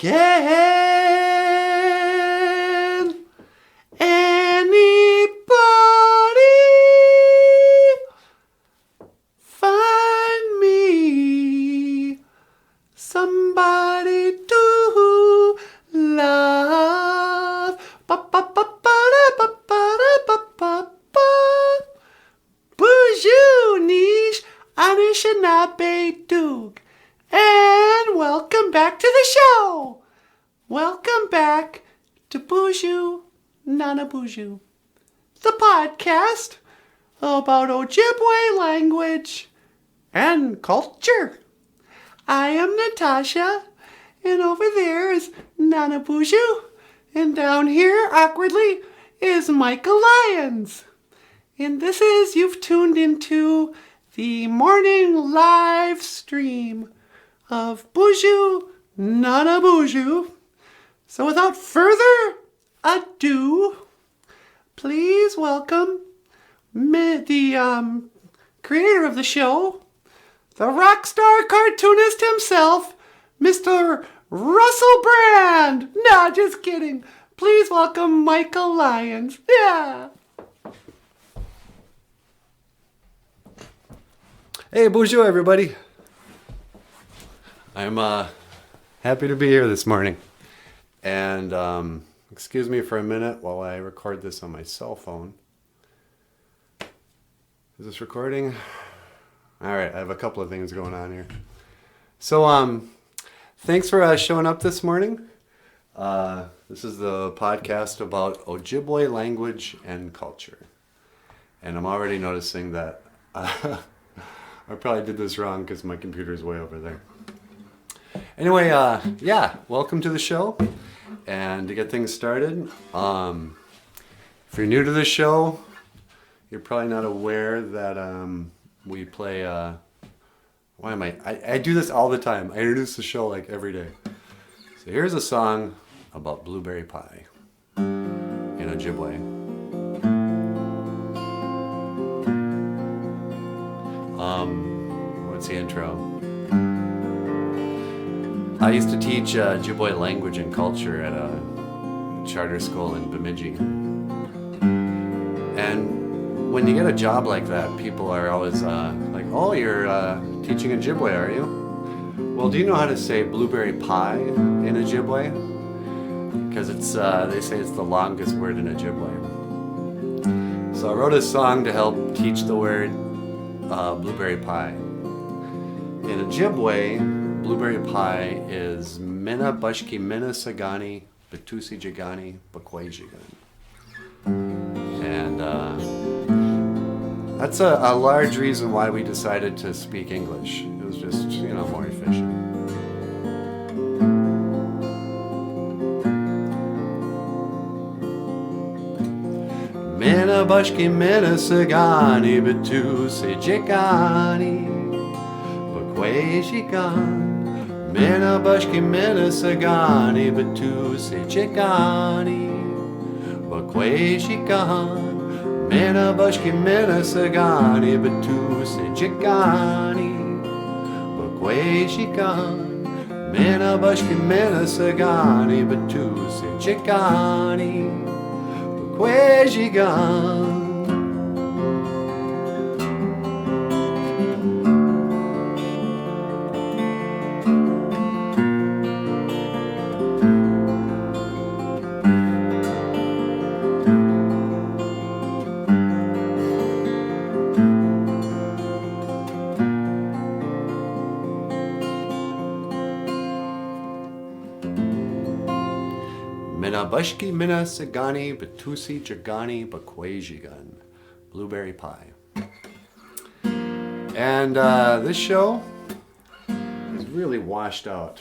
Can anybody find me somebody to love? BOOZHOO niche Anishinaabe Doog. And welcome back to the show. Welcome back to BOOZHOO Nana BOOZHOO, the podcast about Ojibwe language and culture. I am Natasha, and over there is Nana BOOZHOO, and down here, awkwardly, is Michael Lyons. And this is, you've tuned into the morning live stream of BOOZHOO Nana BOOZHOO. So without further ado, please welcome the creator of the show, the rock star cartoonist himself, Mr. Russell Brand. Nah, just kidding. Please welcome Michael Lyons. Yeah. Hey, BOOZHOO, everybody. I'm happy to be here this morning. And excuse me for a minute while I record this on my cell phone. Is this recording? All right, I have a couple of things going on here. So thanks for showing up this morning. This is the podcast about Ojibwe language and culture. And I'm already noticing that I probably did this wrong because my computer's way over there. Anyway, yeah, welcome to the show. And to get things started, if you're new to the show, you're probably not aware that we play, I do this all the time. I introduce the show like every day. So here's a song about blueberry pie in Ojibwe. What's the intro? I used to teach Ojibwe language and culture at a charter school in Bemidji. And when you get a job like that, people are always like, oh, you're teaching Ojibwe, are you? Well, do you know how to say blueberry pie in Ojibwe? Because it's they say it's the longest word in Ojibwe. So I wrote a song to help teach the word blueberry pie. In Ojibwe, blueberry pie is Mina Bushki Mina Sagani Batusi Jagani Bakwajigan. And that's a large reason why we decided to speak English. It was just, more efficient. Mina Bushki Mina Sagani Batusi Jagani Bakwajigan. Mina Bushki Mina Sagani Batusi Jagani Bakwajigan. Mina Bushki Mina Sagani Batusi Jagani Bakwajigan. Mina Bushki Mina Sagani Batusi Jagani Bakwajigan. Mina Bushki Mina Sagani Batusi Jagani Bakwajigan. Blueberry pie. And this show is really washed out.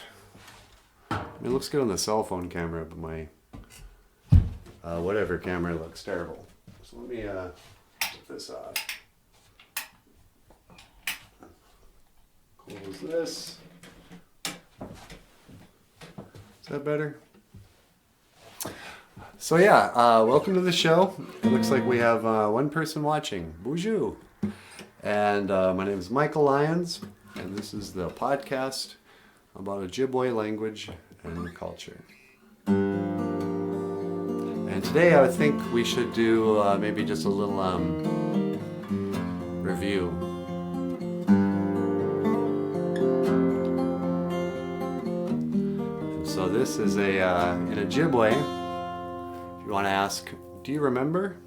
It looks good on the cell phone camera, but my whatever camera looks terrible. So let me take this off. Close this. Is that better? So yeah, welcome to the show. It looks like we have one person watching, BOOZHOO. And my name is Michael Lyons, and this is the podcast about Ojibwe language and culture. And today I think we should do maybe just a little review. And so this is in Ojibwe. If you want to ask, do you remember?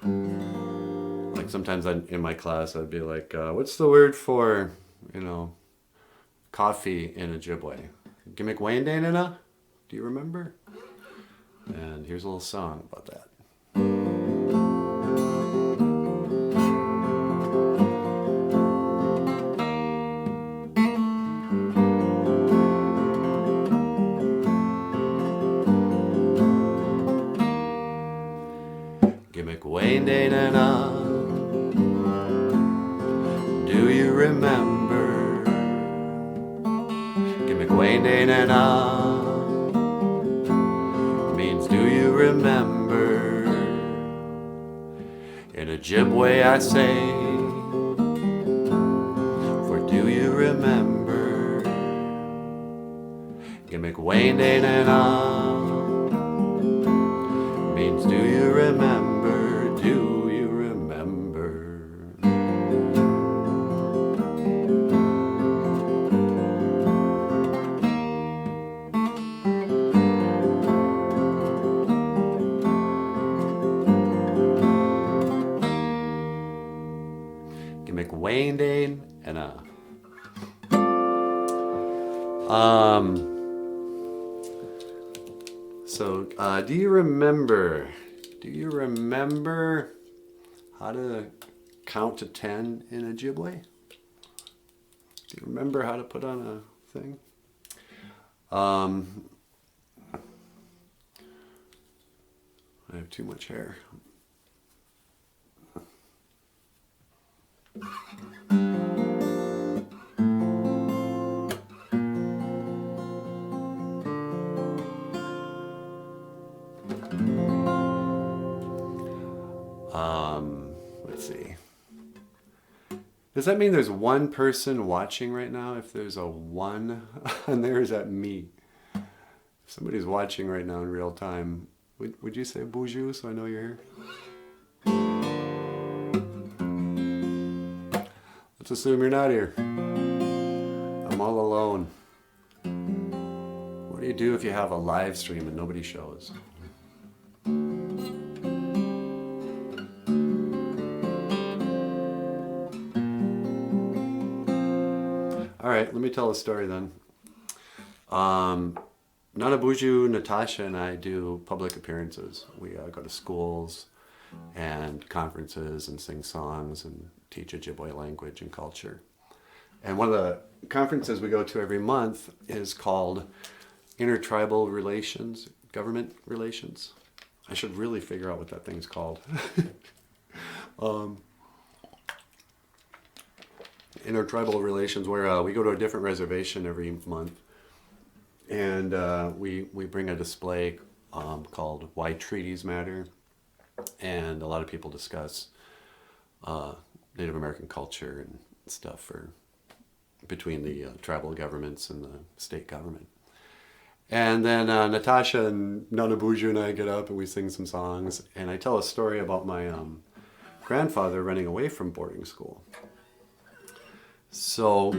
Like sometimes in my class I'd be like, what's the word for, coffee in Ojibwe? Gimmick Waindanina? Do you remember? And here's a little song about that. Gimmick Waindanina, do you remember? Gimmick Waindanina means do you remember? In Ojibwe I say, for do you remember? Gimmick Waindanina means do you remember? Do you remember? Gimmick Waindanina. So, do you remember how to count to 10 in Ojibwe? Do you remember how to put on a thing? I have too much hair. Let's see. Does that mean there's one person watching right now? If there's a 1 on there, is that me? If somebody's watching right now in real time, would you say BOOZHOO so I know you're here? Let's assume you're not here. I'm all alone. What do you do if you have a live stream and nobody shows? All right, let me tell a story then. Nana BOOZHOO, Natasha, and I do public appearances. We go to schools and conferences and sing songs and teach Ojibwe language and culture. And one of the conferences we go to every month is called Intertribal Relations, Government Relations. I should really figure out what that thing's called. Intertribal Relations, where we go to a different reservation every month, and we bring a display called Why Treaties Matter, and a lot of people discuss Native American culture and stuff between the tribal governments and the state government. And then Natasha and Nana BOOZHOO and I get up and we sing some songs, and I tell a story about my grandfather running away from boarding school. So,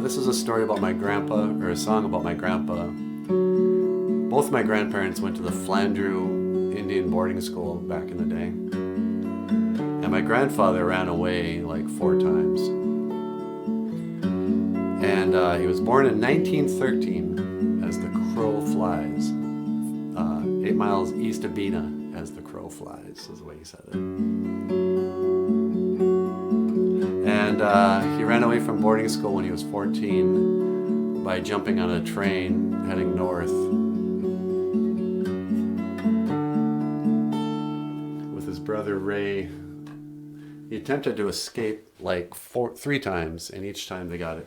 this is a story about my grandpa, or a song about my grandpa. Both my grandparents went to the Flandreau Indian boarding school back in the day. And my grandfather ran away like 4 times. And he was born in 1913 as the crow flies. 8 miles east of Bena as the crow flies, is the way he said it. And he ran away from boarding school when he was 14 by jumping on a train heading north with his brother Ray. He attempted to escape like 3 times, and each time they got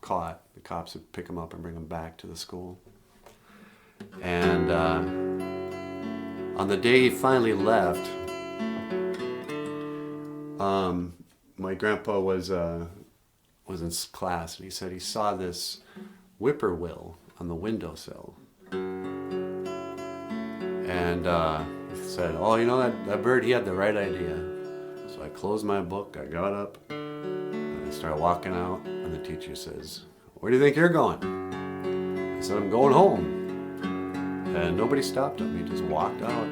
caught. The cops would pick him up and bring him back to the school. And on the day he finally left, my grandpa was was in class, and he said he saw this whippoorwill on the windowsill. And he said, oh, you know, that bird, he had the right idea. So I closed my book, I got up, and I started walking out, and the teacher says, where do you think you're going? I said, I'm going home. And nobody stopped him. He just walked out,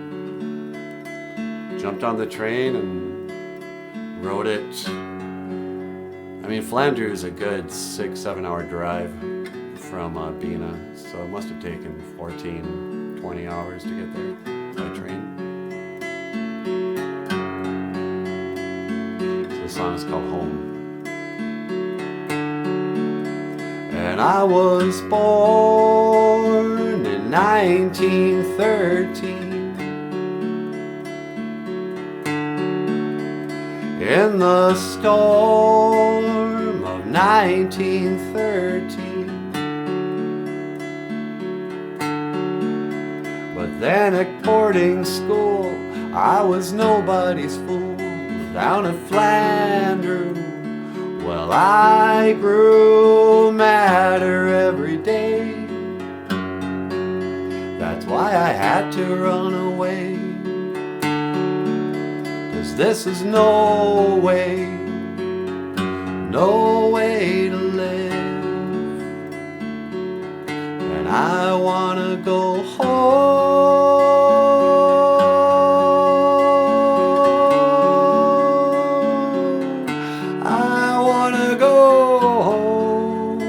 jumped on the train, and rode it. I mean, Flanders is a good 6-7 hour drive from Bina, so it must have taken 14-20 hours to get there by train. So the song is called Home. And I was born in 1913 in the storm of 1913. But then at boarding school, I was nobody's fool. Down at Flanders, well, I grew madder every day. That's why I had to run away. 'Cause this is no way to live. And I wanna go home. I wanna go home.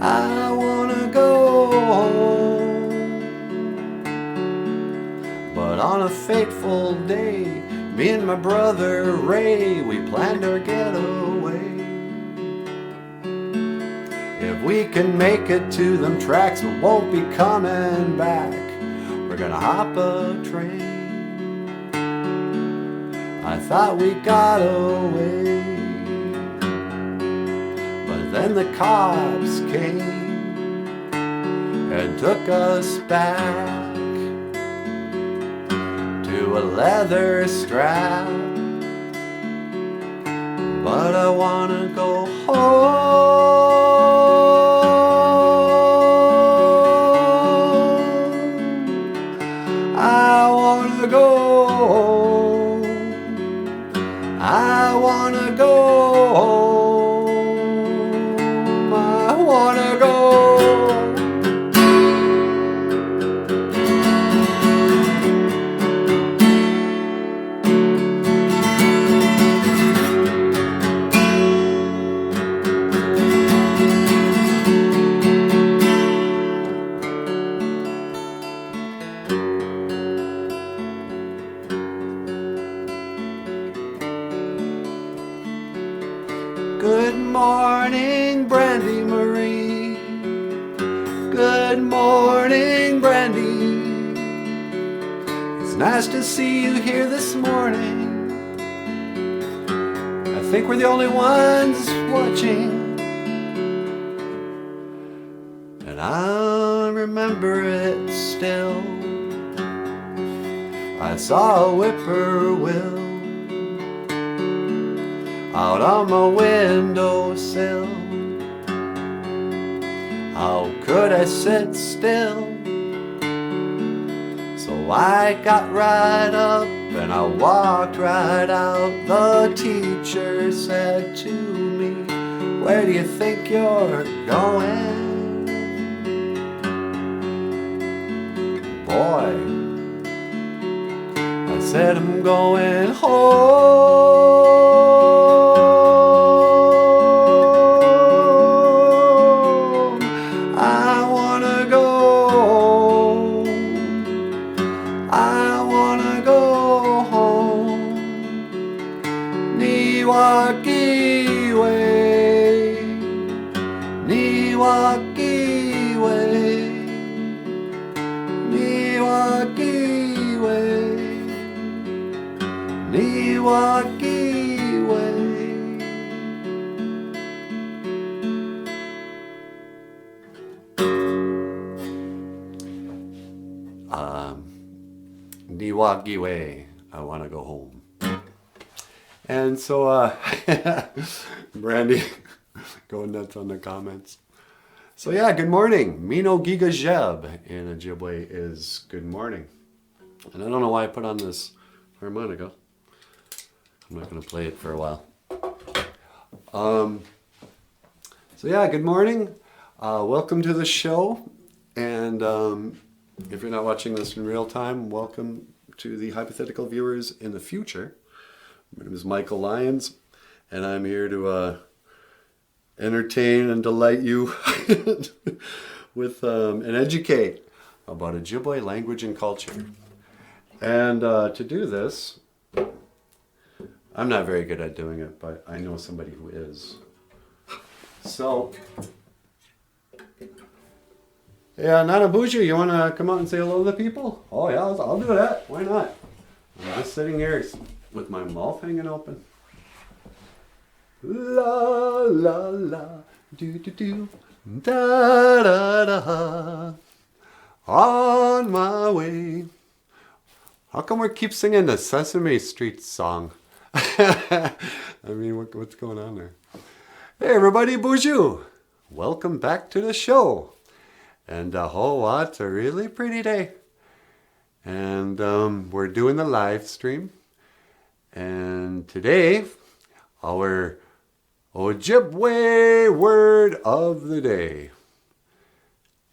I wanna go home. But on a fateful day, me and my brother Ray, we planned our getaway. If we can make it to them tracks, we won't be coming back. We're gonna hop a train. I thought we got away, but then the cops came and took us back to a leather strap. But I wanna go home. I wanna go home. I wanna go home. I wanna go. Good morning, Brandy Marie. Good morning, Brandy. It's nice to see you here this morning. I think we're the only ones watching. And I remember it still. I saw a whippoorwill out on my windowsill. How could I sit still? So I got right up and I walked right out. The teacher said to me, where do you think you're going? Boy, I said I'm going home. Niwaki way, Niwaki way, Niwaki way, Niwaki way. Niwaki way, I want to go home. And so, Brandy going nuts on the comments. So yeah, good morning. Mino Giga Jeb in Ojibwe is good morning. And I don't know why I put on this harmonica. I'm not going to play it for a while. So yeah, good morning. Welcome to the show. And if you're not watching this in real time, welcome to the hypothetical viewers in the future. My name is Michael Lyons, and I'm here to entertain and delight you with and educate about Ojibwe language and culture. And to do this, I'm not very good at doing it, but I know somebody who is. So, yeah, Nana BOOZHOO, you want to come out and say hello to the people? Oh yeah, I'll do that. Why not? I'm just sitting here with my mouth hanging open. La la la, do do do, da da da. On my way. How come we keep singing the Sesame Street song? I mean, what's going on there? Hey everybody, BOOZHOO! Welcome back to the show. And what a really pretty day. And we're doing the live stream. And today, our Ojibwe word of the day.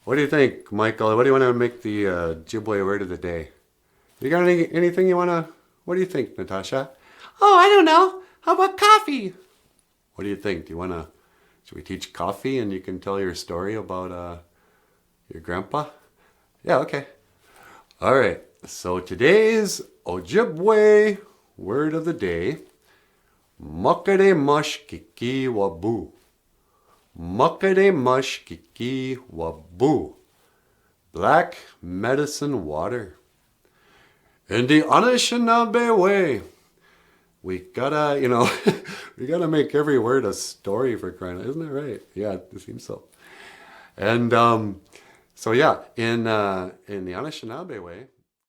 What do you think, Michael? What do you want to make the Ojibwe word of the day? You got anything you want to... What do you think, Natasha? Oh, I don't know. How about coffee? What do you think? Do you want to... Should we teach coffee and you can tell your story about your grandpa? Yeah, okay. All right. So today's Ojibwe word of the day, Makade mush kiki wabu. Makade mush kiki wabu. Black medicine water. In the Anishinaabe way, we gotta, we gotta make every word a story for crying out. Isn't that right? Yeah, it seems so. And so yeah, in the Anishinaabe way,